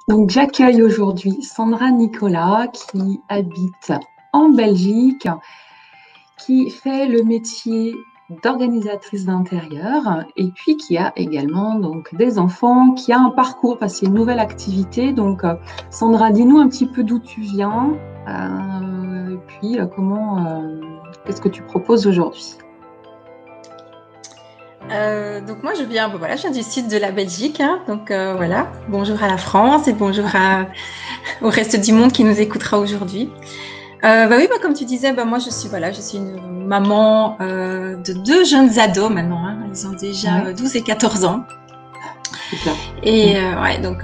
Donc, j'accueille aujourd'hui Sandra Nicolas qui habite en Belgique, qui fait le métier d'organisatrice d'intérieur et puis qui a également donc des enfants, qui a un parcours parce que c'est une nouvelle activité. Donc, Sandra, dis-nous un petit peu d'où tu viens et puis qu'est-ce que tu proposes aujourd'hui? Donc moi je viens, je viens du sud de la Belgique, hein, donc voilà. Bonjour à la France et bonjour au reste du monde qui nous écoutera aujourd'hui. Oui, comme tu disais, moi je suis une maman de deux jeunes ados maintenant. Hein. Ils ont déjà Ouais, 12 et 14 ans. super. Et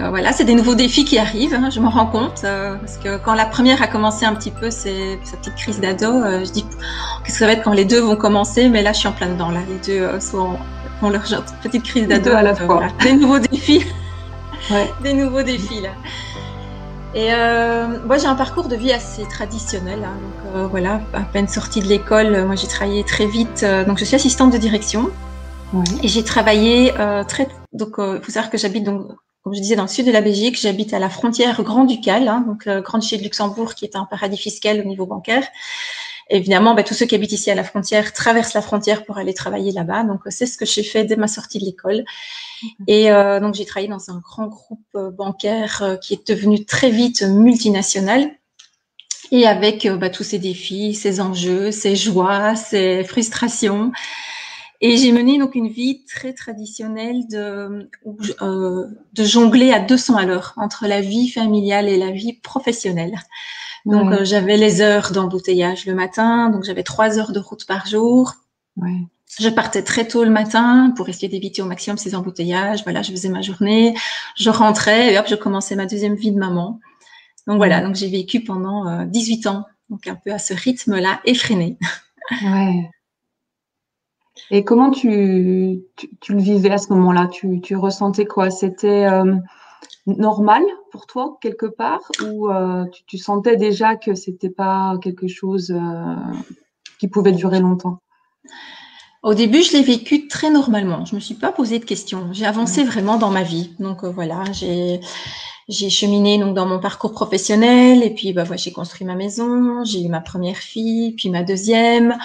voilà, c'est des nouveaux défis qui arrivent. Hein, je m'en rends compte parce que quand la première a commencé un petit peu sa petite crise d'ado, je dis qu'est-ce que ça va être quand les deux vont commencer. Mais là, je suis en plein dedans. Là, les deux ont leur petite crise Les d'ado. deux à la fois. Voilà, des nouveaux défis, Ouais. des nouveaux défis là. Et moi, j'ai un parcours de vie assez traditionnel. Hein, donc voilà, à peine sortie de l'école, moi j'ai travaillé très vite. Donc je suis assistante de direction. Ouais. Et j'ai travaillé donc il faut savoir que j'habite donc comme je disais dans le sud de la Belgique, j'habite à la frontière grand-ducale, hein, donc Grand-Duché de Luxembourg qui est un paradis fiscal au niveau bancaire. Évidemment, tous ceux qui habitent ici à la frontière traversent la frontière pour aller travailler là-bas. Donc c'est ce que j'ai fait dès ma sortie de l'école. Et donc j'ai travaillé dans un grand groupe bancaire qui est devenu très vite multinational. Et avec tous ces défis, ces enjeux, ces joies, ces frustrations. Et j'ai mené donc une vie très traditionnelle de jongler à 200 à l'heure entre la vie familiale et la vie professionnelle. Donc Ouais. j'avais les heures d'embouteillage le matin, donc j'avais 3 heures de route par jour. Ouais. Je partais très tôt le matin pour essayer d'éviter au maximum ces embouteillages. Voilà, je faisais ma journée, je rentrais et hop, je commençais ma deuxième vie de maman. Donc voilà, Ouais. donc j'ai vécu pendant 18 ans, donc un peu à ce rythme-là effréné. Ouais. Et comment tu le vivais à ce moment-là? Tu ressentais quoi? C'était normal pour toi, quelque part, ou tu sentais déjà que c'était pas quelque chose qui pouvait durer longtemps? Au début, je l'ai vécu très normalement. Je me suis pas posé de questions. J'ai Ouais. avancé vraiment dans ma vie. Donc voilà, j'ai cheminé donc dans mon parcours professionnel et puis j'ai construit ma maison, j'ai eu ma première fille, puis ma deuxième.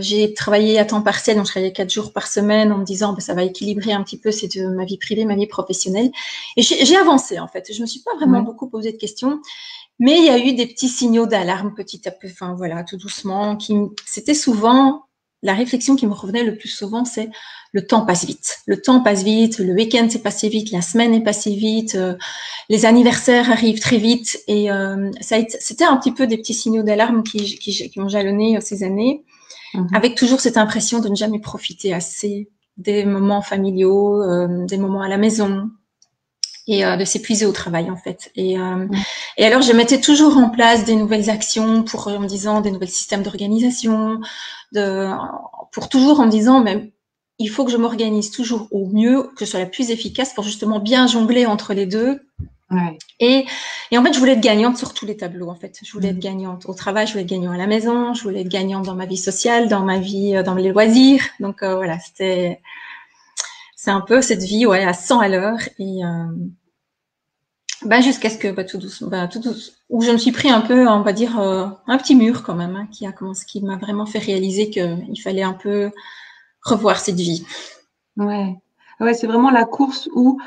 J'ai travaillé à temps partiel, donc je travaillais 4 jours par semaine en me disant ça va équilibrer un petit peu ma vie privée, ma vie professionnelle. Et j'ai avancé en fait. Je me suis pas vraiment Ouais. beaucoup posé de questions, mais il y a eu des petits signaux d'alarme petit à petit, enfin voilà, tout doucement. C'était souvent la réflexion qui me revenait le plus souvent, c'est le temps passe vite. Le temps passe vite, le week-end s'est passé vite, la semaine est passée vite, les anniversaires arrivent très vite. Et c'était un petit peu des petits signaux d'alarme qui m'ont jalonné ces années, Mhm. avec toujours cette impression de ne jamais profiter assez des moments familiaux, des moments à la maison, et de s'épuiser au travail en fait. Ouais. Et alors je mettais toujours en place des nouvelles actions en me disant des nouveaux systèmes d'organisation, de, pour toujours en me disant même il faut que je m'organise toujours au mieux, que je sois la plus efficace pour justement bien jongler entre les deux. Ouais. Et, et en fait, je voulais être gagnante sur tous les tableaux. En fait, je voulais être Mhm. gagnante au travail, je voulais être gagnante à la maison, je voulais être gagnante dans ma vie sociale, dans ma vie, dans les loisirs. Donc voilà, c'est un peu cette vie à 100 à l'heure. Et jusqu'à ce que tout douce, où je me suis pris un peu, on va dire, un petit mur quand même, hein, qui m'a vraiment fait réaliser qu'il fallait un peu revoir cette vie. Ouais. Ouais, c'est vraiment la course où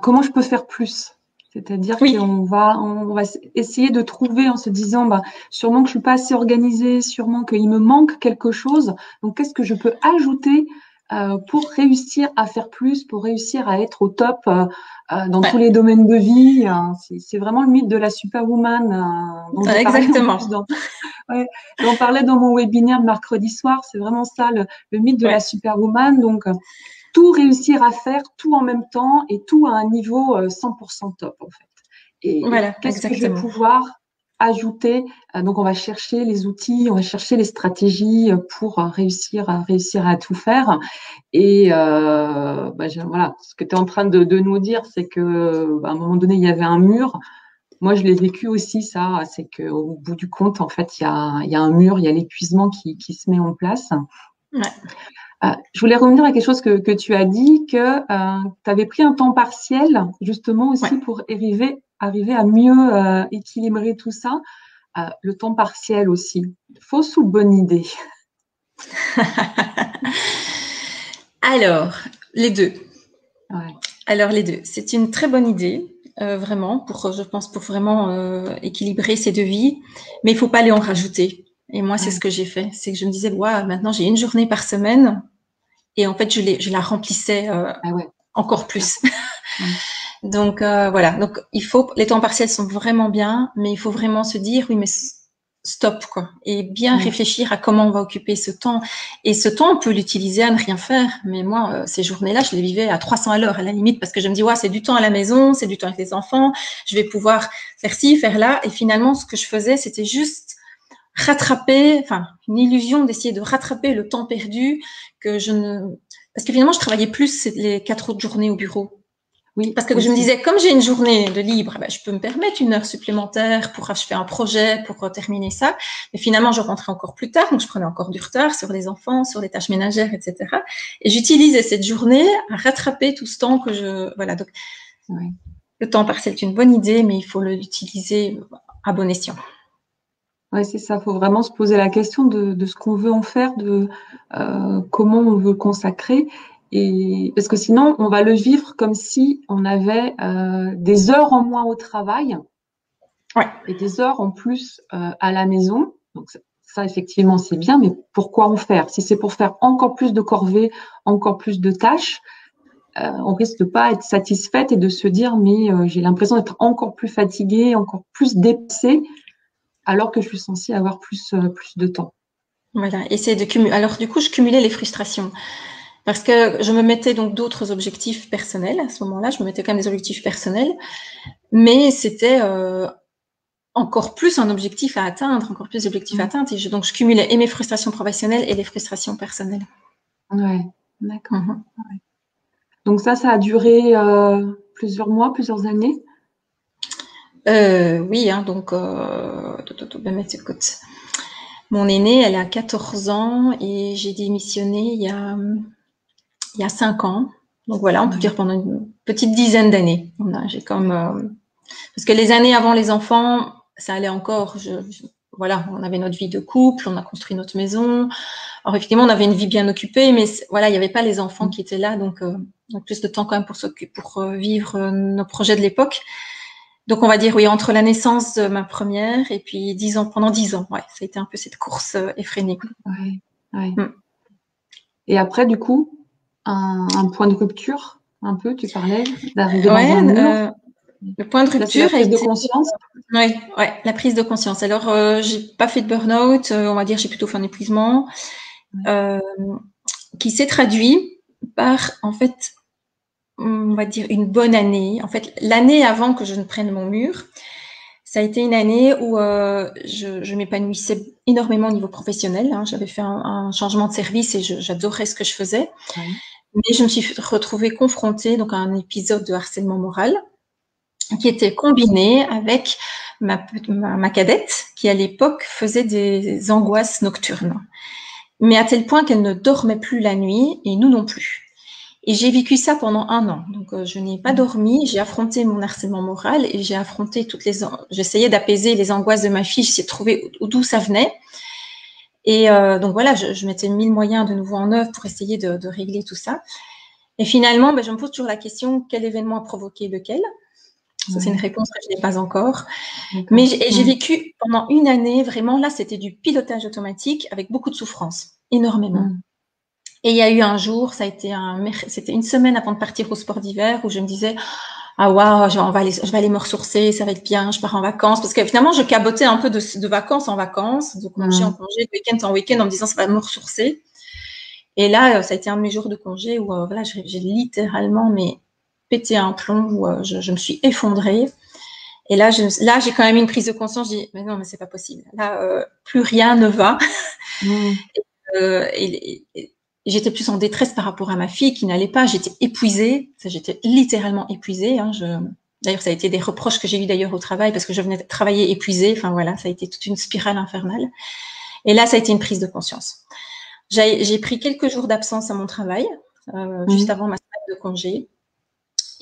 comment je peux faire plus? C'est-à-dire Oui, qu'on va essayer de trouver en se disant, sûrement que je suis pas assez organisée, sûrement qu'il me manque quelque chose. Donc, qu'est-ce que je peux ajouter pour réussir à faire plus, pour réussir à être au top dans tous ouais, les domaines de vie? C'est vraiment le mythe de la superwoman dont j'ai parlé en exactement. plus ouais, j'en parlais dans mon webinaire de mercredi soir. C'est vraiment ça, le mythe de la Ouais, superwoman. Donc, tout réussir à faire, tout en même temps et tout à un niveau 100% top en fait. Et voilà, qu'est-ce que je vais exactement. pouvoir ajouter? Donc on va chercher les outils, on va chercher les stratégies pour réussir à tout faire. Et voilà, ce que tu es en train de nous dire, c'est que à un moment donné il y avait un mur. Moi, je l'ai vécu aussi, ça, c'est qu'au bout du compte, en fait, il y a un mur, il y a l'épuisement qui se met en place. Ouais. Je voulais revenir à quelque chose que tu as dit, que tu avais pris un temps partiel, justement aussi Ouais. pour arriver à mieux équilibrer tout ça. Le temps partiel aussi. Fausse ou bonne idée? Alors, les deux. Ouais. Alors, les deux. C'est une très bonne idée, vraiment, je pense, pour vraiment équilibrer ces deux vies. Mais il faut pas les en rajouter. Et moi, c'est ce Ouais. que j'ai fait. C'est que je me disais, ouais, maintenant, j'ai une journée par semaine. Et en fait, je la remplissais Ah ouais, encore c'est ça. plus. Ouais. Donc, voilà. Donc, les temps partiels sont vraiment bien, mais il faut vraiment se dire, oui, mais stop, quoi. Et bien Ouais. réfléchir à comment on va occuper ce temps. Et ce temps, on peut l'utiliser à ne rien faire. Mais moi, ces journées-là, je les vivais à 300 à l'heure, à la limite, parce que je me dis, ouais, c'est du temps à la maison, c'est du temps avec les enfants, je vais pouvoir faire ci, faire là. Et finalement, ce que je faisais, c'était juste rattraper, enfin, une illusion d'essayer de rattraper le temps perdu que je ne, parce que finalement, je travaillais plus les 4 autres journées au bureau. Oui, Parce que je me aussi. disais, comme j'ai une journée de libre, ben, je peux me permettre une heure supplémentaire pour achever un projet, pour terminer ça. Mais finalement, je rentrais encore plus tard, donc je prenais encore du retard sur les enfants, sur les tâches ménagères, etc. Et j'utilisais cette journée à rattraper tout ce temps que voilà. Donc, Ouais. le temps partiel est une bonne idée, mais il faut l'utiliser à bon escient. Ouais, c'est ça. Il faut vraiment se poser la question de ce qu'on veut en faire, de comment on veut le consacrer. Et parce que sinon, on va le vivre comme si on avait des heures en moins au travail Ouais. et des heures en plus à la maison. Donc ça, effectivement, c'est bien, mais pourquoi en faire? Si c'est pour faire encore plus de corvées, encore plus de tâches, on risque de pas être satisfaite et de se dire, mais j'ai l'impression d'être encore plus fatiguée, encore plus dépassée, alors que je suis censée avoir plus de temps. Voilà, essayer de cumuler. Alors du coup, je cumulais les frustrations parce que je me mettais donc d'autres objectifs personnels à ce moment-là. Je me mettais quand même des objectifs personnels, mais c'était encore plus un objectif à atteindre, encore plus d'objectifs à Mm. atteindre. Donc je cumulais et mes frustrations professionnelles et les frustrations personnelles. Ouais, d'accord. Mhm. Donc ça a duré plusieurs mois, plusieurs années. Oui, hein, donc ben, écoute, mon aînée, elle a 14 ans et j'ai démissionné il y a 5 ans. Donc voilà, on peut Ouais. dire pendant une petite dizaine d'années. J'ai comme parce que les années avant les enfants, ça allait encore. Voilà, on avait notre vie de couple, on a construit notre maison. Alors effectivement, on avait une vie bien occupée, mais voilà, il n'y avait pas les enfants Mm. qui étaient là, donc on a plus de temps quand même pour vivre nos projets de l'époque. Donc on va dire oui, entre la naissance de ma première et puis 10 ans, pendant 10 ans, ouais, ça a été un peu cette course effrénée. Ouais, ouais. Mm. Et après, du coup, un point de rupture, un peu, tu parlais d'arriver dans un Ouais, mur. le point de Là, c'est la rupture a prise de été conscience. ouais, la prise de conscience. Alors j'ai pas fait de burn-out, on va dire j'ai plutôt fait un épuisement Ouais. euh, qui s'est traduit par en fait on va dire une bonne année. En fait, l'année avant que je ne prenne mon mur, ça a été une année où je m'épanouissais énormément au niveau professionnel. Hein. J'avais fait un changement de service et j'adorais ce que je faisais. Ouais. Mais je me suis retrouvée confrontée donc, à un épisode de harcèlement moral qui était combiné avec ma cadette qui, à l'époque, faisait des angoisses nocturnes. Mais à tel point qu'elle ne dormait plus la nuit et nous non plus. Et j'ai vécu ça pendant 1 an. Donc, je n'ai pas Mm. dormi. J'ai affronté mon harcèlement moral et j'ai affronté j'essayais d'apaiser les angoisses de ma fille. J'essayais de trouver d'où ça venait. Et donc voilà, je mettais 1000 moyens de nouveau en œuvre pour essayer de régler tout ça. Et finalement, ben, je me pose toujours la question, quel événement a provoqué lequel? Ça, c'est une Ouais. réponse que je n'ai pas encore. Mais D'accord. j'ai vécu pendant une année, vraiment, là, c'était du pilotage automatique avec beaucoup de souffrance, énormément. Mm. Et il y a eu un jour, c'était une semaine avant de partir au sport d'hiver où je me disais, ah waouh, je vais aller me ressourcer, ça va être bien, je pars en vacances. Parce que finalement, je cabotais un peu de vacances en vacances, de congé en Mm. congé, de week-end en week-end en me disant, ça va me ressourcer. Et là, ça a été un de mes jours de congé où voilà, j'ai littéralement pété un plomb, où je me suis effondrée. Et là, j'ai quand même une prise de conscience. Je dis, mais non, mais c'est pas possible. Là, plus rien ne va. Mm. Et j'étais plus en détresse par rapport à ma fille qui n'allait pas. J'étais épuisée. J'étais littéralement épuisée. Hein. D'ailleurs, ça a été des reproches que j'ai eu d'ailleurs au travail parce que je venais de travailler épuisée. Enfin voilà, ça a été toute une spirale infernale. Et là, ça a été une prise de conscience. J'ai pris quelques jours d'absence à mon travail, juste avant ma semaine de congé.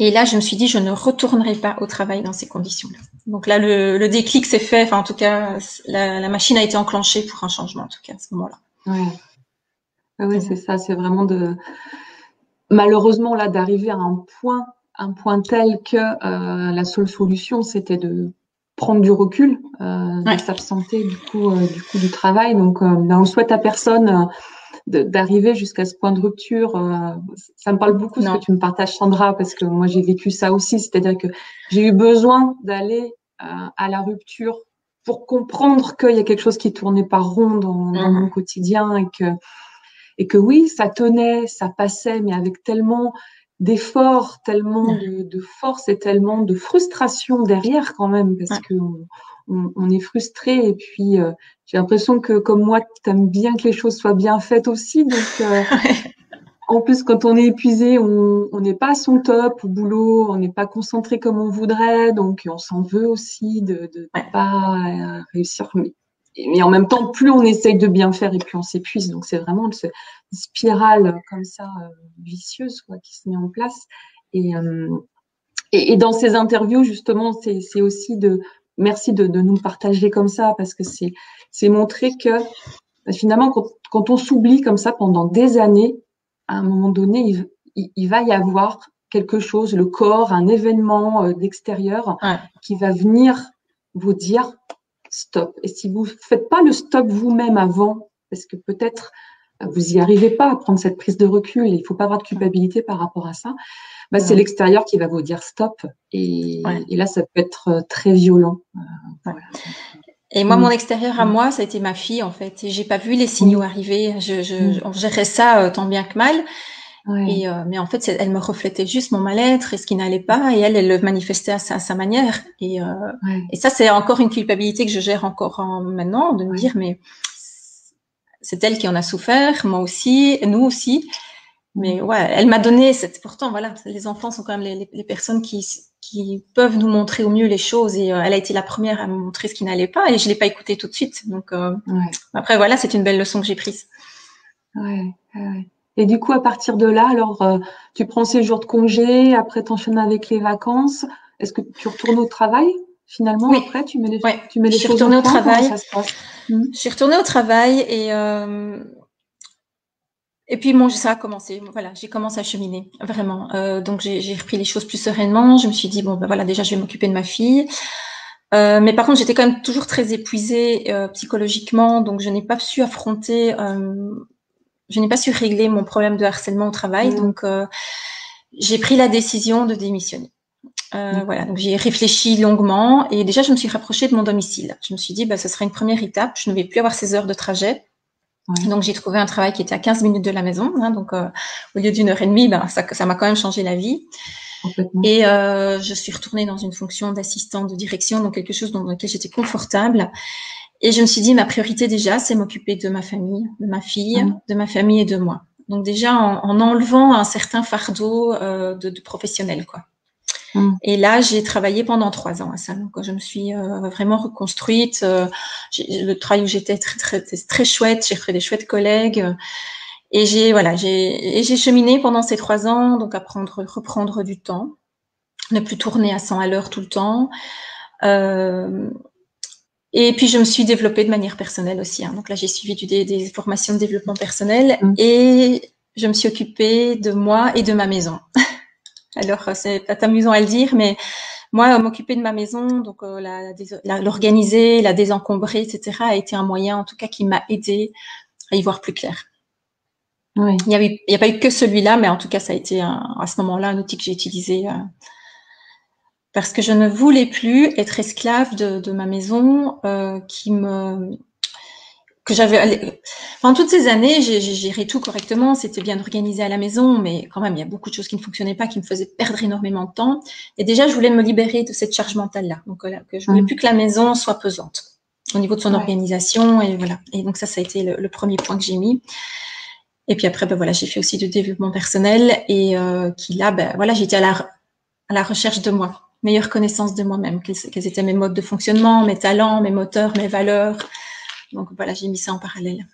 Et là, je me suis dit, je ne retournerai pas au travail dans ces conditions-là. Donc là, le déclic s'est fait. Enfin, en tout cas, la machine a été enclenchée pour un changement, en tout cas, à ce moment-là. Ouais. Oui, c'est ça. C'est vraiment malheureusement, là, d'arriver à un point tel que la seule solution, c'était de prendre du recul, de s'absenter du coup du travail. Donc, on souhaite à personne d'arriver jusqu'à ce point de rupture. Ça me parle beaucoup ce que tu me partages, Sandra, parce que moi, j'ai vécu ça aussi. C'est-à-dire que j'ai eu besoin d'aller à la rupture pour comprendre qu'il y a quelque chose qui tournait pas rond dans mon quotidien et que oui, ça tenait, ça passait, mais avec tellement d'efforts, tellement de force et tellement de frustration derrière quand même, parce que on est frustré. Et puis, j'ai l'impression que comme moi, tu aimes bien que les choses soient bien faites aussi. Donc, en plus, quand on est épuisé, on n'est pas à son top au boulot, on n'est pas concentré comme on voudrait, donc on s'en veut aussi de pas réussir. Mais en même temps, plus on essaye de bien faire et plus on s'épuise. Donc, c'est vraiment une spirale comme ça, vicieuse, quoi, qui se met en place. Et dans ces interviews, justement, c'est aussi merci de nous partager comme ça, parce que c'est montrer que finalement, quand on s'oublie comme ça pendant des années, à un moment donné, il va y avoir quelque chose, le corps, un événement d'extérieur qui va venir vous dire stop. Et si vous faites pas le stop vous-même avant, parce que peut-être vous y arrivez pas à prendre cette prise de recul, et il faut pas avoir de culpabilité par rapport à ça, c'est l'extérieur qui va vous dire stop. Et là, ça peut être très violent. Voilà. Et moi, mon extérieur à moi, ça a été ma fille, en fait. Et j'ai pas vu les signaux arriver. On gérait ça tant bien que mal. Et mais en fait, elle me reflétait juste mon mal-être et ce qui n'allait pas. Et elle le manifestait à sa manière. Et ça, c'est encore une culpabilité que je gère encore maintenant, de me dire, mais c'est elle qui en a souffert, moi aussi, nous aussi. Mais elle m'a donné pourtant, voilà, les enfants sont quand même les personnes qui peuvent nous montrer au mieux les choses, et elle a été la première à me montrer ce qui n'allait pas, et je l'ai pas écouté tout de suite. Donc après, voilà, c'est une belle leçon que j'ai prise. Et du coup, à partir de là, alors tu prends ces jours de congé, après t'enchaînes avec les vacances. Est-ce que tu retournes au travail finalement? Après, tu mets les choses au point. Comment ça se passe? Je suis retournée au travail et puis ça a commencé. Voilà, j'ai commencé à cheminer vraiment. Donc j'ai repris les choses plus sereinement. Je me suis dit voilà, déjà je vais m'occuper de ma fille. Mais par contre, j'étais quand même toujours très épuisée psychologiquement, donc je n'ai pas su affronter, je n'ai pas su régler mon problème de harcèlement au travail. Donc j'ai pris la décision de démissionner. Voilà, donc j'ai réfléchi longuement et déjà je me suis rapprochée de mon domicile. Je me suis dit ce sera une première étape. Je ne vais plus avoir ces heures de trajet. Donc j'ai trouvé un travail qui était à 15 minutes de la maison, donc au lieu d'1h30, ça m'a quand même changé la vie. Et je suis retournée dans une fonction d'assistante de direction, donc quelque chose dans lequel j'étais confortable. Et je me suis dit, ma priorité déjà, c'est m'occuper de ma famille, de ma fille, de ma famille et de moi. Donc déjà en enlevant un certain fardeau de professionnel, quoi. Et là, j'ai travaillé pendant 3 ans à ça. Donc, je me suis vraiment reconstruite. Le travail où j'étais très chouette. J'ai fait des chouettes collègues. Et j'ai cheminé pendant ces 3 ans, donc reprendre du temps, ne plus tourner à 100 à l'heure tout le temps. Et puis, je me suis développée de manière personnelle aussi. Donc là, j'ai suivi des formations de développement personnel et je me suis occupée de moi et de ma maison. Alors, c'est peut-être amusant à le dire, mais moi, m'occuper de ma maison, donc l'organiser, la désencombrer, etc., a été un moyen, en tout cas, qui m'a aidée à y voir plus clair. Il n'y a pas eu que celui-là, mais en tout cas, ça a été à ce moment-là un outil que j'ai utilisé parce que je ne voulais plus être esclave de ma maison que j'avais. Pendant toutes ces années, j'ai géré tout correctement, c'était bien organisé à la maison, mais quand même, il y a beaucoup de choses qui ne fonctionnaient pas, qui me faisaient perdre énormément de temps. Et déjà, je voulais me libérer de cette charge mentale-là. Donc, que je voulais plus que la maison soit pesante au niveau de son organisation. Et voilà. Et donc, ça a été le premier point que j'ai mis. Et puis après, j'ai fait aussi du développement personnel et j'étais à la recherche de moi, meilleure connaissance de moi-même, quels étaient mes modes de fonctionnement, mes talents, mes moteurs, mes valeurs. Donc voilà, j'ai mis ça en parallèle.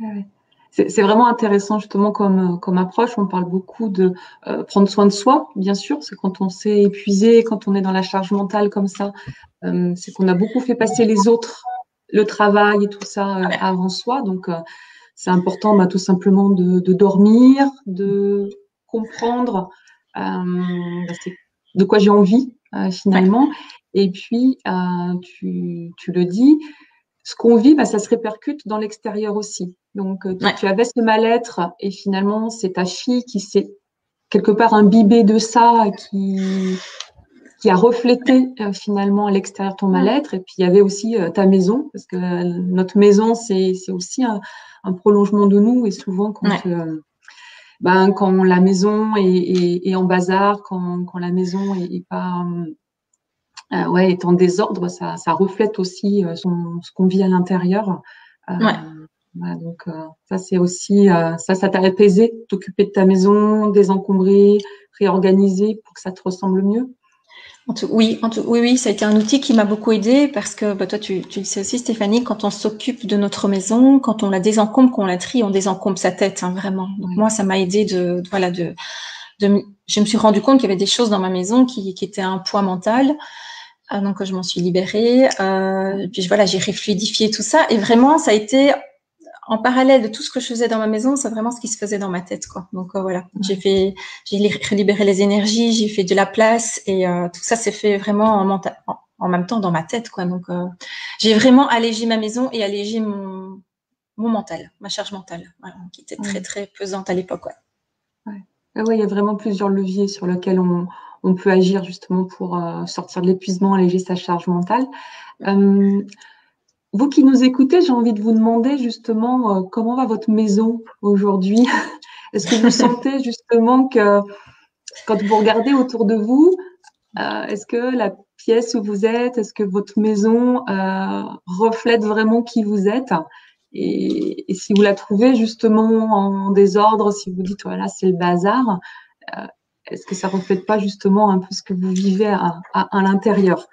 Ouais. C'est vraiment intéressant justement comme approche. On parle beaucoup de prendre soin de soi, bien sûr. C'est quand on s'est épuisé, quand on est dans la charge mentale comme ça, c'est qu'on a beaucoup fait passer les autres, le travail et tout ça avant soi. Donc c'est important tout simplement de dormir, de comprendre de quoi j'ai envie Ouais, finalement. Et puis tu le dis, ce qu'on vit, ça se répercute dans l'extérieur aussi. Donc, ouais, tu avais ce mal-être et finalement, c'est ta fille qui s'est quelque part imbibée de ça, qui a reflété finalement à l'extérieur ton mal-être. Et puis, il y avait aussi ta maison, parce que notre maison, c'est aussi un prolongement de nous. Et souvent, ouais. quand la maison est en bazar, quand la maison est pas est en désordre, ça reflète aussi ce qu'on vit à l'intérieur. Euh, Ouais. voilà, donc ça c'est aussi ça t'a apaisé, t'occuper de ta maison, désencombrer, réorganiser pour que ça te ressemble mieux. Oui, oui, oui, ça a été un outil qui m'a beaucoup aidé parce que toi, tu le sais aussi, Stéphanie, quand on s'occupe de notre maison, quand on la désencombre, qu'on la trie, on désencombre sa tête, hein, vraiment. Donc Ouais. moi, ça m'a aidé je me suis rendu compte qu'il y avait des choses dans ma maison qui étaient un poids mental. Donc je m'en suis libérée. Puis voilà, j'ai refluidifié tout ça et vraiment, ça a été en parallèle de tout ce que je faisais dans ma maison, c'est vraiment ce qui se faisait dans ma tête, quoi. Donc voilà, j'ai libéré les énergies, j'ai fait de la place et tout ça s'est fait vraiment en même temps dans ma tête, quoi. Donc j'ai vraiment allégé ma maison et allégé mon mental, ma charge mentale, voilà, qui était très Ouais. très pesante à l'époque, ouais. Ouais. Ah ouais, il y a vraiment plusieurs leviers sur lesquels on peut agir justement pour sortir de l'épuisement, alléger sa charge mentale. Euh, Vous qui nous écoutez, j'ai envie de vous demander justement comment va votre maison aujourd'hui? Est-ce que vous sentez justement que quand vous regardez autour de vous, est-ce que la pièce où vous êtes, est-ce que votre maison reflète vraiment qui vous êtes? Et si vous la trouvez justement en désordre, si vous dites voilà, c'est le bazar, euh, est-ce que ça reflète pas justement un peu ce que vous vivez à l'intérieur?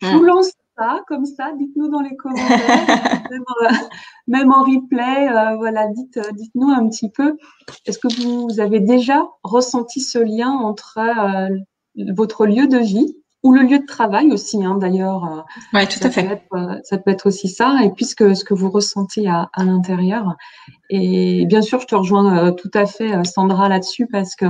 Je vous Mm. lance ça comme ça, dites-nous dans les commentaires, même, même en replay, voilà, dites-nous un petit peu, est-ce que vous avez déjà ressenti ce lien entre votre lieu de vie ou le lieu de travail aussi, hein, d'ailleurs, Ouais, tout à fait. ça peut être aussi ça, et puis ce que vous ressentez à l'intérieur. Et bien sûr, je te rejoins tout à fait, Sandra, là-dessus, parce que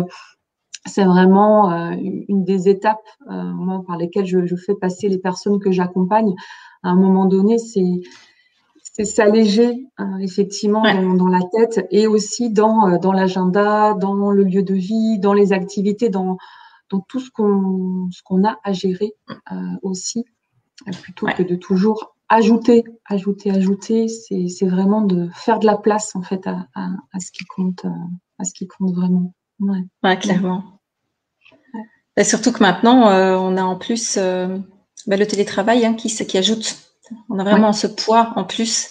c'est vraiment une des étapes moi, par lesquelles je fais passer les personnes que j'accompagne. À un moment donné, c'est s'alléger effectivement Ouais, dans la tête et aussi dans l'agenda, dans le lieu de vie, dans les activités, dans tout ce qu'on a à gérer aussi, plutôt ouais. que de toujours ajouter. C'est vraiment de faire de la place en fait à à ce qui compte vraiment. Ouais. Ouais, Ouais. clairement. Et surtout que maintenant, on a en plus le télétravail qui ajoute. On a Ouais. vraiment ce poids en plus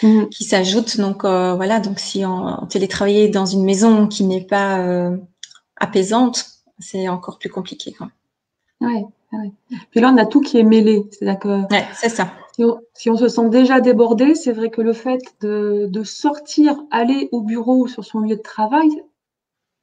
Mhm. qui s'ajoute. Donc voilà, donc si on télétravaillait dans une maison qui n'est pas apaisante, c'est encore plus compliqué, quoi. Ouais, ouais. Puis là, on a tout qui est mêlé. C'est-à-dire que Ouais, c'est ça. si on se sent déjà débordé, c'est vrai que le fait de sortir, aller au bureau ou sur son lieu de travail,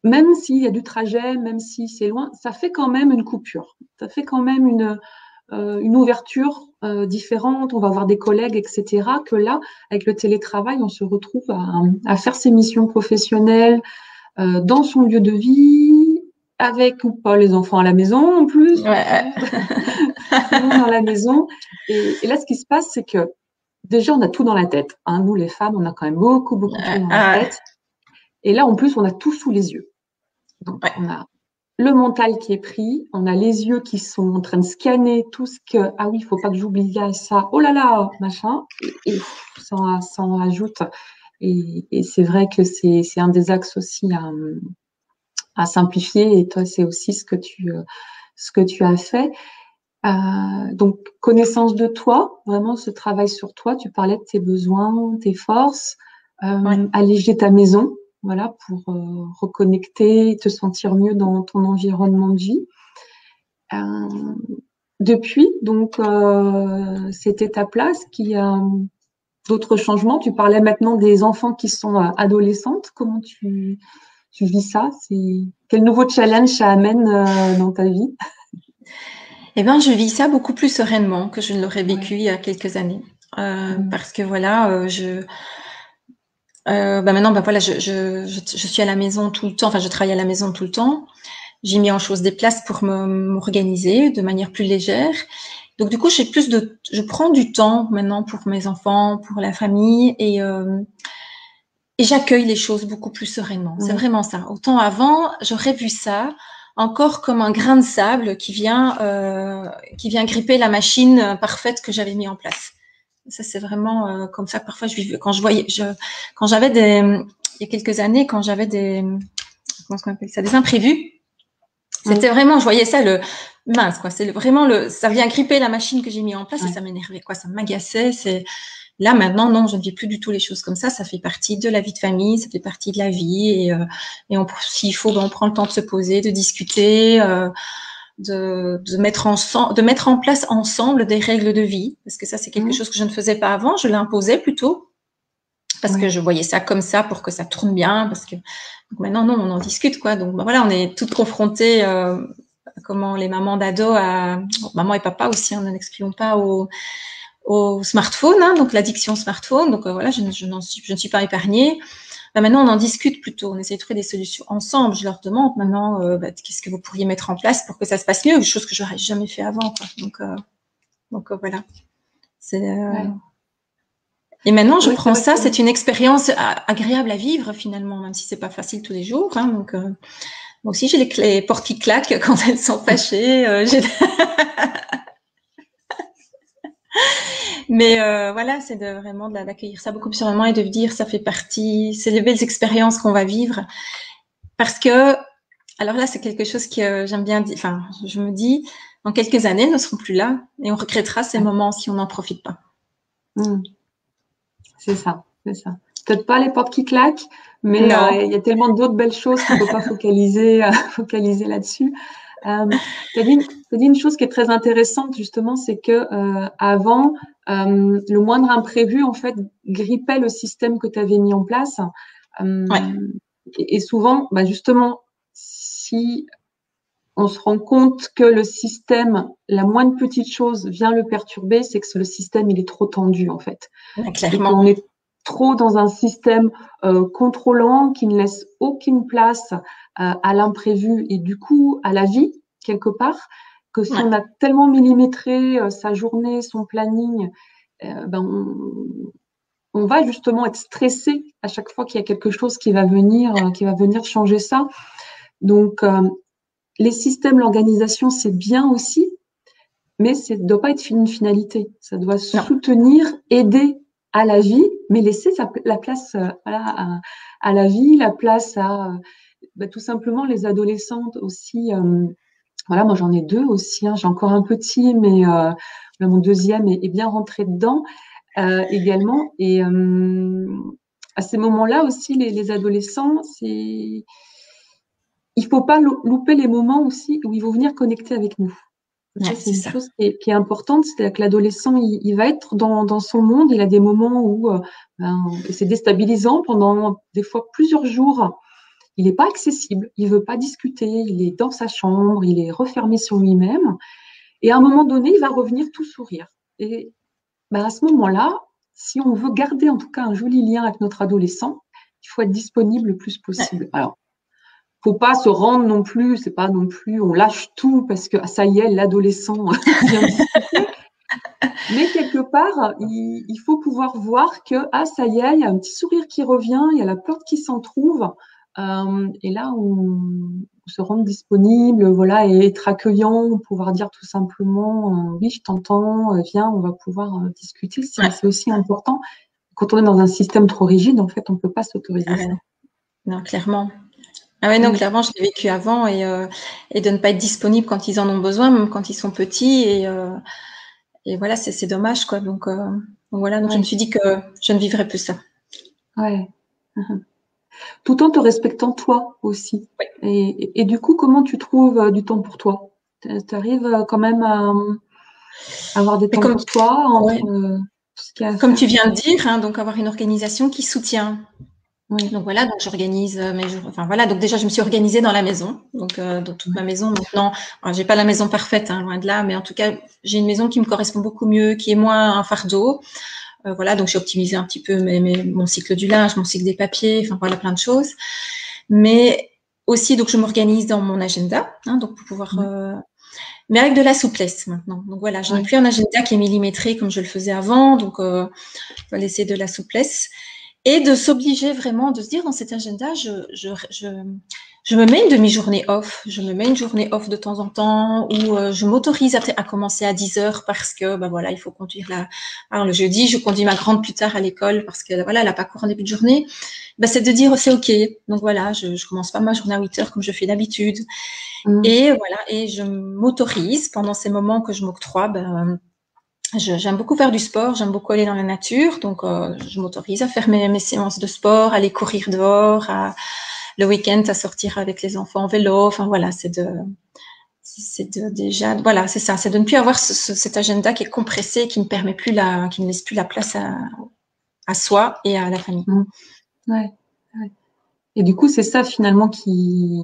même s'il y a du trajet, même si c'est loin, ça fait quand même une coupure. Ça fait quand même une ouverture différente. On va voir des collègues, etc. Que là, avec le télétravail, on se retrouve à faire ses missions professionnelles dans son lieu de vie, avec ou pas les enfants à la maison en plus, Ouais, tout le monde dans la maison. Et là, ce qui se passe, c'est que déjà, on a tout dans la tête. Hein. Nous, les femmes, on a quand même beaucoup de choses dans la ouais, tête. Et là, en plus, on a tout sous les yeux. Donc, ouais, on a le mental qui est pris, on a les yeux qui sont en train de scanner tout ce que, ah oui, il faut pas que j'oublie ça, oh là là, machin, et ça en rajoute. Et c'est vrai que c'est un des axes aussi à simplifier, et toi, c'est aussi ce que tu as fait. Donc, connaissance de toi, vraiment ce travail sur toi. Tu parlais de tes besoins, tes forces, ouais, alléger ta maison, voilà, pour reconnecter, te sentir mieux dans ton environnement de vie. Euh, Depuis donc cette étape-là, d'autres changements? Tu parlais maintenant des enfants qui sont adolescentes. Comment tu vis ça? Quel nouveau challenge ça amène dans ta vie? Eh ben, je vis ça beaucoup plus sereinement que je ne l'aurais Ouais. vécu il y a quelques années. Mm. Parce que voilà, maintenant, voilà, je suis à la maison tout le temps. Enfin, je travaille à la maison tout le temps. J'ai mis en chose des places pour m'organiser de manière plus légère. Donc, du coup, je prends du temps maintenant pour mes enfants, pour la famille et j'accueille les choses beaucoup plus sereinement. C'est Ouais. vraiment ça. Autant avant, j'aurais vu ça encore comme un grain de sable qui vient gripper la machine parfaite que j'avais mis en place. Ça, c'est vraiment comme ça que parfois je vivais. Quand j'avais il y a quelques années, quand j'avais comment on appelle ça, des imprévus, Mm. c'était vraiment, je voyais ça mince, quoi. Vraiment ça vient gripper la machine que j'ai mis en place et Ouais. ça m'énervait, quoi. Ça m'agaçait. Là, maintenant, non, je ne vis plus du tout les choses comme ça. Ça fait partie de la vie de famille, ça fait partie de la vie et s'il faut, on prend le temps de se poser, de discuter, de mettre en place ensemble des règles de vie, parce que ça, c'est quelque Mm. chose que je ne faisais pas avant. Je l'imposais plutôt parce que Ouais. je voyais ça comme ça pour que ça tourne bien, parce que donc maintenant, non, on en discute, quoi. Donc, voilà, on est toutes confrontées, comment les mamans d'ados, maman et papa aussi, on n'excluons pas au smartphone, hein, donc l'addiction smartphone. Donc voilà, je ne suis pas épargnée. Maintenant, on en discute plutôt. On essaie de trouver des solutions ensemble. Je leur demande maintenant, qu'est-ce que vous pourriez mettre en place pour que ça se passe mieux, chose que j'aurais jamais fait avant, quoi. Donc voilà. Ouais. Et maintenant, je Ouais, c'est prends vrai ça. que C'est une expérience agréable à vivre finalement, même si c'est pas facile tous les jours. Hein, moi aussi, j'ai les portes qui claquent quand elles sont fâchées. Mais voilà, c'est vraiment d'accueillir ça beaucoup plus sereinement et de dire ça fait partie, c'est les belles expériences qu'on va vivre. Parce que, alors là, c'est quelque chose que j'aime bien dire, enfin, je me dis, dans quelques années, nous ne serons plus là et on regrettera ces ouais. moments si on n'en profite pas. Mm. C'est ça, c'est ça. Peut-être pas les portes qui claquent, mais Non. il y a tellement d'autres belles choses qu'on peut pas focaliser, focaliser là-dessus. Tu as dit une chose qui est très intéressante, justement, c'est que avant, le moindre imprévu, en fait, grippait le système que tu avais mis en place. Ouais. Euh, et souvent, bah, justement, si on se rend compte que le système, la moindre petite chose vient le perturber, c'est que le système, il est trop tendu, en fait. Ouais, Et clairement. qu'on est trop dans un système contrôlant qui ne laisse aucune place à l'imprévu et du coup à la vie, quelque part, que si Ouais. on a tellement millimétré sa journée, son planning, on va justement être stressé à chaque fois qu'il y a quelque chose qui va venir changer ça. Donc, les systèmes, l'organisation, c'est bien aussi, mais ça ne doit pas être une finalité. Ça doit Non. soutenir, aider à la vie, mais laisser la place voilà, à la vie, la place à tout simplement les adolescentes aussi. Voilà, moi j'en ai deux aussi. Hein, j'ai encore un petit, mais mon deuxième est bien rentré dedans également. Et à ces moments-là aussi, les adolescents, il faut pas louper les moments aussi où ils vont venir connecter avec nous. Ça, Ouais, c'est c'est une ça. chose qui est importante, c'est-à-dire que l'adolescent, il va être dans son monde, il a des moments où c'est déstabilisant pendant des fois plusieurs jours. Il n'est pas accessible, il veut pas discuter, il est dans sa chambre, il est refermé sur lui-même. Et à un moment donné, il va revenir tout sourire. Et à ce moment-là, si on veut garder en tout cas un joli lien avec notre adolescent, il faut être disponible le plus Ouais. possible. Alors, faut pas se rendre non plus, c'est pas non plus, on lâche tout parce que ça y est, l'adolescent vient discuter. Mais quelque part, il faut pouvoir voir que ça y est, il y a un petit sourire qui revient, il y a la porte qui s'en trouve, et là on se rend disponible, voilà, et être accueillant, pouvoir dire tout simplement, oui, je t'entends, viens, on va pouvoir discuter. Ouais. C'est aussi important. Quand on est dans un système trop rigide, en fait, on peut pas s'autoriser Ah ouais, ça. non. Non, clairement. Ah ouais, non, Mm. clairement, je l'ai vécu avant et de ne pas être disponible quand ils en ont besoin, même quand ils sont petits et voilà, c'est dommage, quoi. Donc voilà, donc je me Ouais, suis dit que je ne vivrai plus ça. ouais. Tout en te respectant toi aussi. Oui. Et du coup, comment tu trouves du temps pour toi? Tu arrives quand même à avoir des Mais temps pour toi ouais. entre ce qu'il y a à Comme faire. tu viens de dire, hein, donc avoir une organisation qui soutient. Oui. Donc voilà, donc j'organise mes jours. Enfin voilà, donc déjà je me suis organisée dans la maison, donc dans toute ma maison maintenant. Alors, j'ai pas la maison parfaite, hein, loin de là, mais en tout cas j'ai une maison qui me correspond beaucoup mieux, qui est moins un fardeau. Voilà, donc j'ai optimisé un petit peu mon cycle du linge, mon cycle des papiers, enfin voilà plein de choses. Mais aussi donc je m'organise dans mon agenda, hein, donc pour pouvoir. Mais avec de la souplesse maintenant. Donc voilà, je n'ai plus un agenda qui est millimétré comme je le faisais avant, donc il faut laisser de la souplesse. Et de s'obliger vraiment, de se dire dans cet agenda, je me mets une demi-journée off, je me mets une journée off de temps en temps, où je m'autorise à commencer à 10 heures parce que, ben voilà, il faut conduire alors le jeudi, je conduis ma grande plus tard à l'école parce que, voilà, elle n'a pas cours en début de journée. Ben, c'est de dire, c'est OK. Donc voilà, je commence pas ma journée à 8 heures comme je fais d'habitude. Et voilà, et je m'autorise pendant ces moments que je m'octroie, j'aime beaucoup faire du sport, j'aime beaucoup aller dans la nature, donc je m'autorise à faire mes séances de sport, aller courir dehors, le week-end à sortir avec les enfants en vélo. Enfin voilà, déjà, voilà, c'est ça, c'est de ne plus avoir cet agenda qui est compressé, qui ne laisse plus la place à soi et à la famille. Ouais. Et du coup, c'est ça finalement qui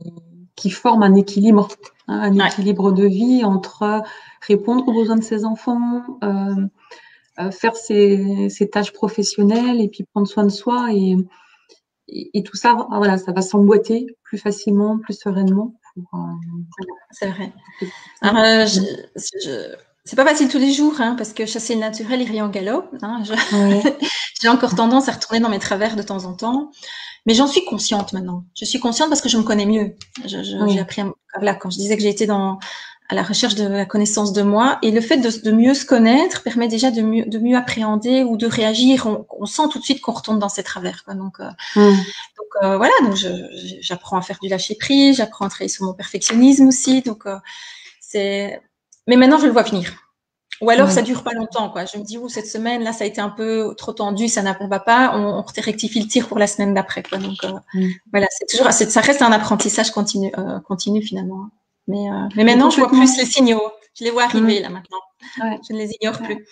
forme un équilibre, hein, un équilibre de vie entre répondre aux besoins de ses enfants, faire ses tâches professionnelles et puis prendre soin de soi et tout ça, voilà, ça va s'emboîter plus facilement, plus sereinement. C'est vrai. Alors, c'est pas facile tous les jours, hein, parce que chasser le naturel, il rit en galop. Hein, j'ai encore tendance à retourner dans mes travers de temps en temps. Mais j'en suis consciente maintenant. Je suis consciente parce que je me connais mieux. J'ai appris voilà, quand je disais que j'ai été à la recherche de la connaissance de moi, et le fait de mieux se connaître permet déjà de mieux appréhender ou de réagir. On sent tout de suite qu'on retourne dans ses travers, quoi. Donc voilà, donc j'apprends à faire du lâcher prise, j'apprends à travailler sur mon perfectionnisme aussi. Donc mais maintenant je le vois venir. Ou alors ça dure pas longtemps, quoi. Je me dis, cette semaine là, ça a été un peu trop tendu, ça ne va pas. On rectifie le tir pour la semaine d'après, quoi. Donc voilà, ça reste un apprentissage continu finalement. Mais maintenant, je vois plus les signaux. Je les vois arriver là maintenant. Je ne les ignore plus.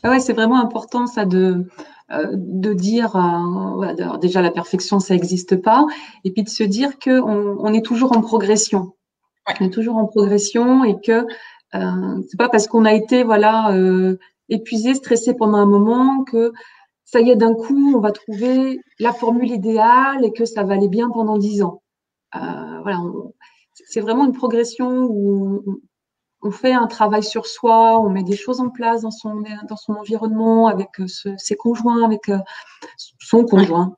Ouais, c'est vraiment important ça de dire déjà la perfection ça n'existe pas, et puis de se dire que on est toujours en progression. On est toujours en progression et que c'est pas parce qu'on a été épuisé, stressé pendant un moment que ça y est d'un coup on va trouver la formule idéale et que ça va aller bien pendant 10 ans. Voilà, c'est vraiment une progression où on fait un travail sur soi, on met des choses en place dans son environnement avec ses conjoints, avec son conjoint,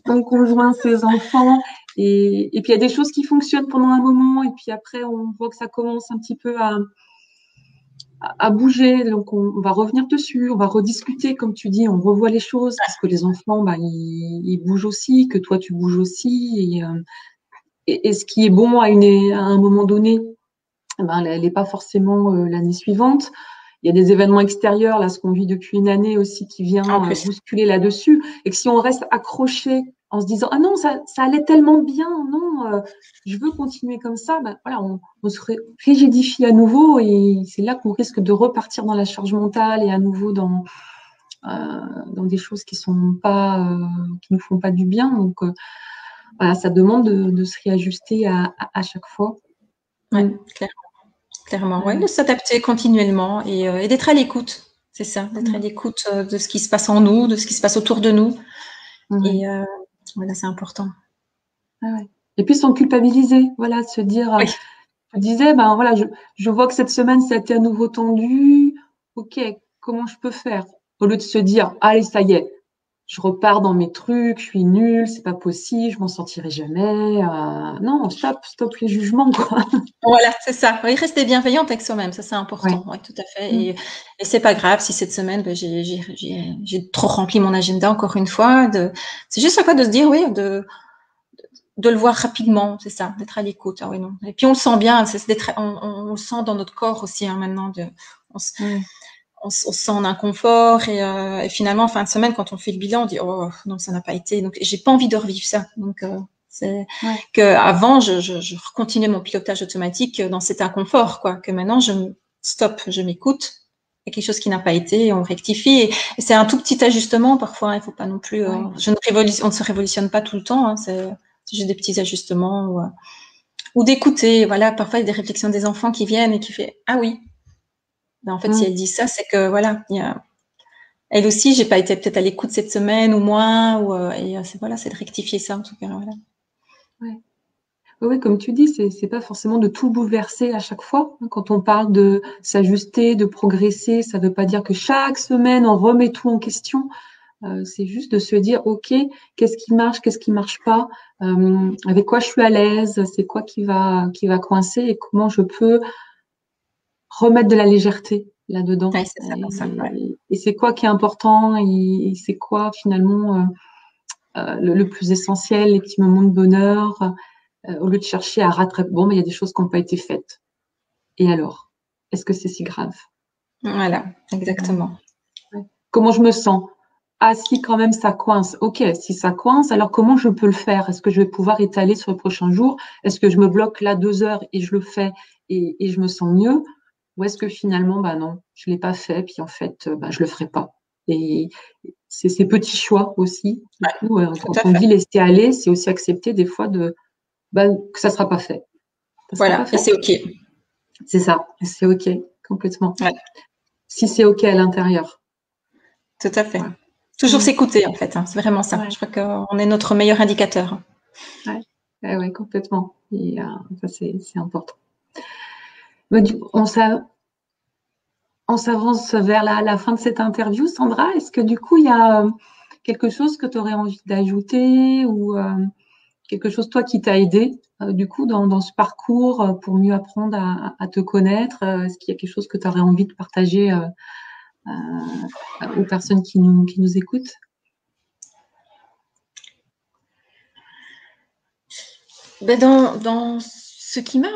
son conjoint, ses enfants. Et puis il y a des choses qui fonctionnent pendant un moment et puis après on voit que ça commence un petit peu à bouger. Donc on va revenir dessus, on va rediscuter comme tu dis, on revoit les choses parce que les enfants ils bougent aussi, que toi tu bouges aussi et ce qui est bon à un moment donné, elle n'est pas forcément l'année suivante. Il y a des événements extérieurs, là, ce qu'on vit depuis une année aussi, qui vient bousculer là-dessus. Et que si on reste accroché en se disant ah non, ça allait tellement bien, non, je veux continuer comme ça, voilà, on se rigidifie à nouveau et c'est là qu'on risque de repartir dans la charge mentale et à nouveau dans des choses qui nous font pas du bien. Donc voilà, ça demande de se réajuster à chaque fois. Ouais, clairement, ouais, de s'adapter continuellement et d'être à l'écoute. C'est ça, d'être à l'écoute de ce qui se passe en nous, de ce qui se passe autour de nous. Et voilà, c'est important. Et puis sans culpabiliser, voilà, se dire, je disais, voilà, je vois que cette semaine, ça a été à nouveau tendu. Ok, comment je peux faire? Au lieu de se dire, allez, ça y est, je repars dans mes trucs, je suis nulle, c'est pas possible, je m'en sortirai jamais. Non, stop les jugements, quoi. Voilà, c'est ça. Oui, rester bienveillante avec soi-même, ça c'est important. Oui, tout à fait. Et c'est pas grave si cette semaine j'ai trop rempli mon agenda encore une fois. C'est juste quoi de se dire de le voir rapidement, c'est ça, d'être à l'écoute. Ah oui, non. Et puis on le sent bien, on le sent dans notre corps aussi maintenant. On sent un inconfort et finalement en fin de semaine quand on fait le bilan, on dit oh non ça n'a pas été. Donc j'ai pas envie de revivre ça. Donc c'est que avant je continuais mon pilotage automatique dans cet inconfort quoi. Que maintenant je m'écoute y a quelque chose qui n'a pas été, on rectifie. Et c'est un tout petit ajustement parfois. Il faut pas non plus. On ne se révolutionne pas tout le temps. Hein, c'est juste des petits ajustements ou d'écouter. Voilà, parfois il y a des réflexions des enfants qui viennent et qui fait ah oui. Mais en fait, si elle dit ça, c'est que voilà, il y a elle aussi, j'ai pas été peut-être à l'écoute cette semaine ou moins, c'est de rectifier ça en tout cas. Voilà. Ouais. Oui, comme tu dis, c'est pas forcément de tout bouleverser à chaque fois. Quand on parle de s'ajuster, de progresser, ça veut pas dire que chaque semaine on remet tout en question. C'est juste de se dire, OK, qu'est-ce qui marche pas, avec quoi je suis à l'aise, c'est quoi qui va coincer et comment je peux remettre de la légèreté là-dedans. Ouais, c'est ça, Et c'est quoi qui est important et c'est quoi finalement le plus essentiel, les petits moments de bonheur, au lieu de chercher à rattraper. Bon, mais il y a des choses qui n'ont pas été faites. Et alors, est-ce que c'est si grave? Voilà, exactement. Ouais. Comment je me sens? Ah, si quand même ça coince. Ok, si ça coince, alors comment je peux le faire? Est-ce que je vais pouvoir étaler sur le prochain jour? Est-ce que je me bloque là 2 heures et je le fais et je me sens mieux? Ou est-ce que finalement, bah non, je l'ai pas fait, puis en fait, bah, je le ferai pas. Et c'est ces petits choix aussi. Du coup, quand on dit laisser aller, c'est aussi accepter des fois que ça sera pas fait. Ça sera pas Voilà, et fait. c'est OK. C'est ça, c'est OK, complètement. Ouais. Si c'est OK à l'intérieur. Tout à fait. Ouais. Toujours s'écouter, en fait. Hein. C'est vraiment ça. Ouais. Je crois qu'on est notre meilleur indicateur. Ouais. Ouais, complètement. Et ça, c'est important. Mais on s'avance vers la fin de cette interview. Sandra, est-ce que du coup, il y a quelque chose que tu aurais envie d'ajouter ou quelque chose, toi, qui t'a aidé du coup dans ce parcours pour mieux apprendre à te connaître? Est-ce qu'il y a quelque chose que tu aurais envie de partager aux personnes qui nous écoutent? Ben dans ce qui m'a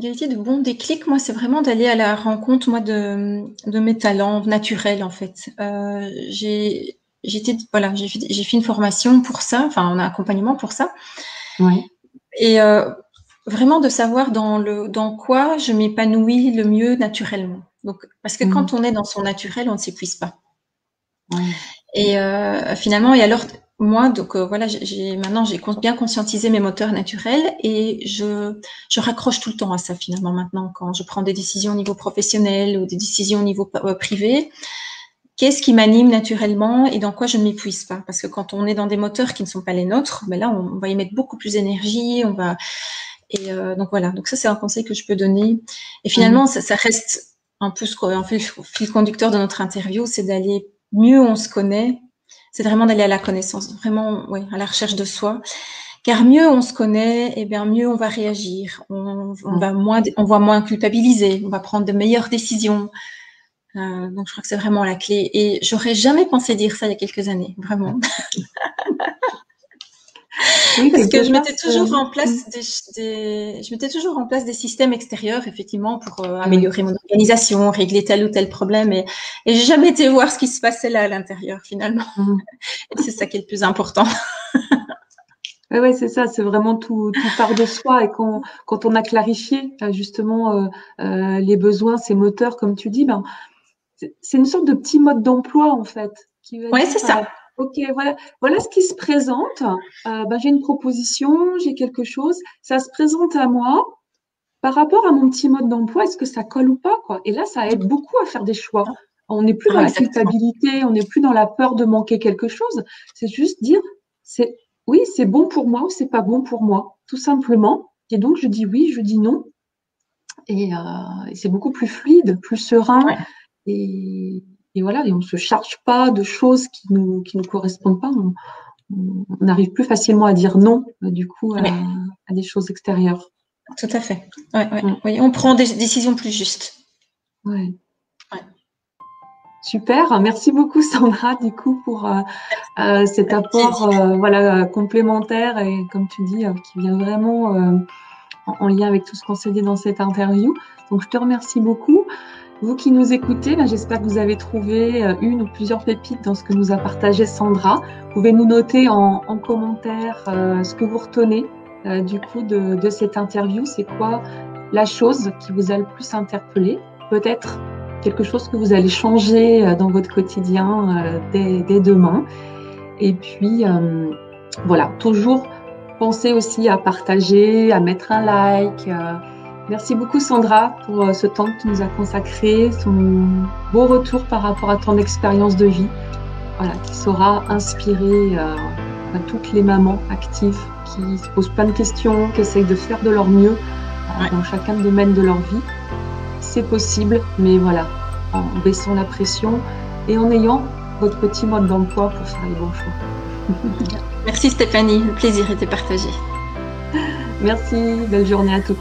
été de bons déclics, moi, c'est vraiment d'aller à la rencontre, moi, de mes talents naturels, en fait. J'ai fait une formation pour ça, enfin, un accompagnement pour ça. Ouais. Et vraiment de savoir dans quoi je m'épanouis le mieux naturellement. Donc, parce que quand on est dans son naturel, on ne s'épuise pas. Ouais. Et finalement, et alors moi, donc voilà, maintenant j'ai bien conscientisé mes moteurs naturels et je raccroche tout le temps à ça finalement maintenant quand je prends des décisions au niveau professionnel ou des décisions au niveau privé. Qu'est-ce qui m'anime naturellement et dans quoi je ne m'épuise pas? Parce que quand on est dans des moteurs qui ne sont pas les nôtres, ben là on va y mettre beaucoup plus d'énergie, donc voilà. Donc ça c'est un conseil que je peux donner. Et finalement ça reste un peu le fil conducteur de notre interview, c'est d'aller mieux on se connaît, c'est vraiment d'aller à la connaissance, vraiment, oui, à la recherche de soi. Car mieux on se connaît, et bien mieux on va réagir. On va moins culpabiliser, on va prendre de meilleures décisions. Donc je crois que c'est vraiment la clé. Et j'aurais jamais pensé dire ça il y a quelques années, vraiment. Oui, Parce que quelque je part, mettais toujours en place je mettais toujours en place des systèmes extérieurs, effectivement, pour améliorer mon organisation, régler tel ou tel problème, et j'ai jamais été voir ce qui se passait là à l'intérieur, finalement. Et c'est ça qui est le plus important. Oui, c'est ça, c'est vraiment tout part de soi. Et quand on a clarifié justement les besoins, ces moteurs, comme tu dis, ben, c'est une sorte de petit mode d'emploi en fait, qui va Ouais, dire c'est ça. OK, voilà ce qui se présente. Ben, j'ai une proposition, j'ai quelque chose, ça se présente à moi. Par rapport à mon petit mode d'emploi, est-ce que ça colle ou pas, quoi? Et là, ça aide beaucoup à faire des choix. On n'est plus dans Ah, la exactement. culpabilité, on n'est plus dans la peur de manquer quelque chose. C'est juste dire, oui, c'est bon pour moi ou c'est pas bon pour moi, tout simplement. Et donc, je dis oui, je dis non. Et c'est beaucoup plus fluide, plus serein. Ouais. Et, et voilà, et on ne se charge pas de choses qui nous correspondent pas. On arrive plus facilement à dire non, du coup, Oui, à des choses extérieures. tout à fait. Ouais, ouais. Mm. Oui, on prend des décisions plus justes. Ouais. Ouais. Super, merci beaucoup Sandra du coup pour cet Avec apport plaisir. complémentaire et comme tu dis qui vient vraiment en lien avec tout ce qu'on s'est dit dans cette interview. Donc je te remercie beaucoup. Vous qui nous écoutez, ben, j'espère que vous avez trouvé une ou plusieurs pépites dans ce que nous a partagé Sandra. Vous pouvez nous noter en commentaire ce que vous retenez du coup de cette interview. C'est quoi la chose qui vous a le plus interpellé? Peut-être quelque chose que vous allez changer dans votre quotidien dès demain. Et puis, voilà, toujours pensez aussi à partager, à mettre un like. Merci beaucoup Sandra pour ce temps que tu nous as consacré, ton beau retour par rapport à ton expérience de vie, voilà, qui saura inspirer toutes les mamans actives qui se posent plein de questions, qui essayent de faire de leur mieux dans chacun des domaines de leur vie. C'est possible, mais voilà, en baissant la pression et en ayant votre petit mode d'emploi pour faire les bons choix. Merci Stéphanie, le plaisir était partagé. Merci, belle journée à toutes.